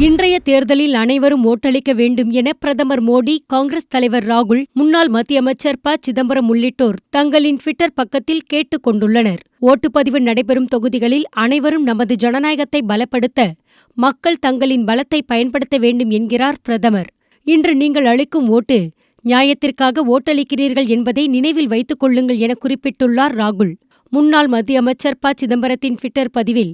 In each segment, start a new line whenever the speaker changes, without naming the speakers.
இன்றைய தேர்தலில் அனைவரும் ஓட்டளிக்க வேண்டும் என பிரதமர் மோடி, காங்கிரஸ் தலைவர் ராகுல், முன்னாள் மத்திய அமைச்சர் ப. சிதம்பரம் உள்ளிட்டோர் தங்களின் ட்விட்டர் பக்கத்தில் கேட்டுக் கொண்டுள்ளனர். ஓட்டுப்பதிவு நடைபெறும் தொகுதிகளில் அனைவரும் நமது ஜனநாயகத்தை பலப்படுத்த மக்கள் தங்களின் பலத்தை பயன்படுத்த வேண்டும் என்கிறார் பிரதமர். இன்று நீங்கள் அளிக்கும் ஓட்டு நியாயத்திற்காக ஓட்டளிக்கிறீர்கள் என்பதை நினைவில் வைத்துக் கொள்ளுங்கள் என குறிப்பிட்டுள்ளார் ராகுல். முன்னாள் மத்திய அமைச்சர் ப. சிதம்பரத்தின் ட்விட்டர் பதிவில்,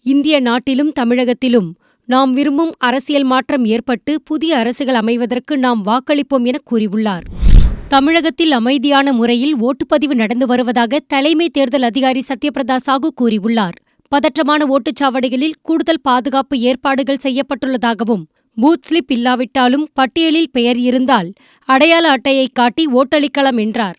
இந்திய நாட்டிலும் தமிழகத்திலும் நாம் விரும்பும் அரசியல் மாற்றம் ஏற்பட்டு புதிய அரசுகள் அமைவதற்கு நாம் வாக்களிப்போம் என கூறியுள்ளார். தமிழகத்தில் அமைதியான முறையில் ஓட்டுப்பதிவு நடந்து வருவதாக தலைமை தேர்தல் அதிகாரி சத்யபிரதா சாகு கூறியுள்ளார். பதற்றமான ஓட்டுச்சாவடிகளில் கூடுதல் பாதுகாப்பு ஏற்பாடுகள் செய்யப்பட்டுள்ளதாகவும், பூத் ஸ்லிப் இல்லாவிட்டாலும் பட்டியலில் பெயர் இருந்தால் அடையாள அட்டையை காட்டி ஓட்டளிக்கலாம் என்றார்.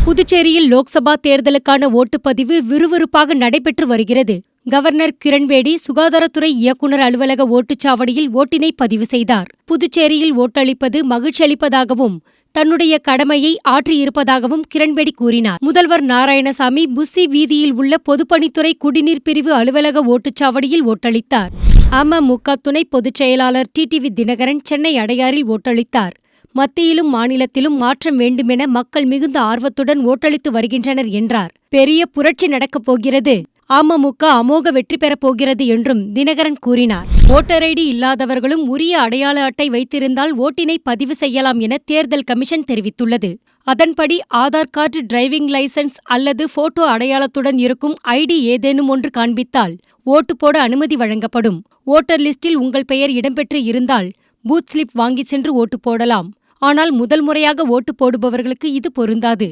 புதுச்சேரியில் லோக்சபா தேர்தலுக்கான ஓட்டுப்பதிவு விறுவிறுப்பாக நடைபெற்று வருகிறது. கவர்னர் கிரண்பேடி சுகாதாரத்துறை இயக்குநர் அலுவலக ஓட்டுச்சாவடியில் ஓட்டினை பதிவு செய்தார். புதுச்சேரியில் ஓட்டளிப்பது மகிழ்ச்சியளிப்பதாகவும் தன்னுடைய கடமையை ஆற்றியிருப்பதாகவும் கிரண்பேடி கூறினார். முதல்வர் நாராயணசாமி புஸ்ஸி வீதியில் உள்ள பொதுப்பணித்துறை குடிநீர் பிரிவு அலுவலக ஓட்டுச்சாவடியில் ஓட்டளித்தார். அமமுக துணை பொதுச் செயலாளர் டிடிவி தினகரன் சென்னை அடையாறில் ஓட்டளித்தார். மத்தியிலும் மாநிலத்திலும் மாற்றம் வேண்டுமென மக்கள் மிகுந்த ஆர்வத்துடன் ஓட்டளித்து வருகின்றனர் என்றார். பெரிய புரட்சி நடக்கப் போகிறது, அமமுக அமோக வெற்றி பெறப் போகிறது என்றும் தினகரன் கூறினார். ஓட்டர் ஐடி இல்லாதவர்களும் உரிய அடையாள அட்டை வைத்திருந்தால் ஓட்டினை பதிவு செய்யலாம் என தேர்தல் கமிஷன் தெரிவித்துள்ளது. அதன்படி ஆதார் கார்டு, டிரைவிங் லைசென்ஸ் அல்லது போட்டோ அடையாளத்துடன் இருக்கும் ஐடி ஏதேனும் ஒன்று காண்பித்தால் ஓட்டு போட அனுமதி வழங்கப்படும். ஓட்டர் லிஸ்டில் உங்கள் பெயர் இடம்பெற்று இருந்தால் பூத் ஸ்லிப் வாங்கி சென்று ஓட்டு போடலாம். ஆனால் முதல் முறையாக ஓட்டு போடுபவர்களுக்கு இது பொருந்தாது.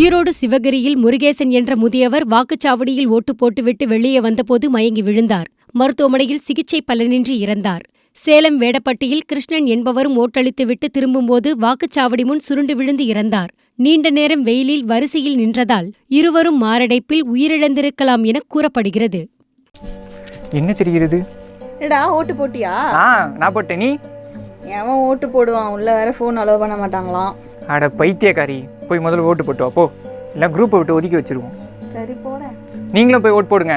ஈரோடு சிவகிரியில் முருகேசன் என்ற முதியவர் வாக்குச்சாவடியில் ஓட்டு போட்டுவிட்டு வெளியே வந்தபோது மயங்கி விழுந்தார். மருத்துவமனையில் சிகிச்சை பலனின்றி இறந்தார். சேலம் வேடப்பட்டியில் கிருஷ்ணன் என்பவரும் ஓட்டளித்துவிட்டு திரும்பும்போது வாக்குச்சாவடி முன் சுருண்டு விழுந்து இறந்தார். நீண்ட நேரம் வெயிலில் வரிசையில் நின்றதால் இருவரும் மாரடைப்பில் உயிரிழந்திருக்கலாம் என கூறப்படுகிறது.
என்ன தெரிகிறது?
ஓட்டு போட்டியா?
நான் போட்டேன். நீ?
எவன் ஓட்டு போடுவான்? உள்ள வேற ஃபோன் அலோவ் பண்ண மாட்டாங்களாம்.
அட பைத்தியக்காரி, போய் முதல்ல ஓட்டு போட்டு வா போ, இல்லை குரூப்பை விட்டு ஒதுக்கி வச்சிருவோம்.
சரி போட.
நீங்களும் போய் ஓட்டு போடுங்க.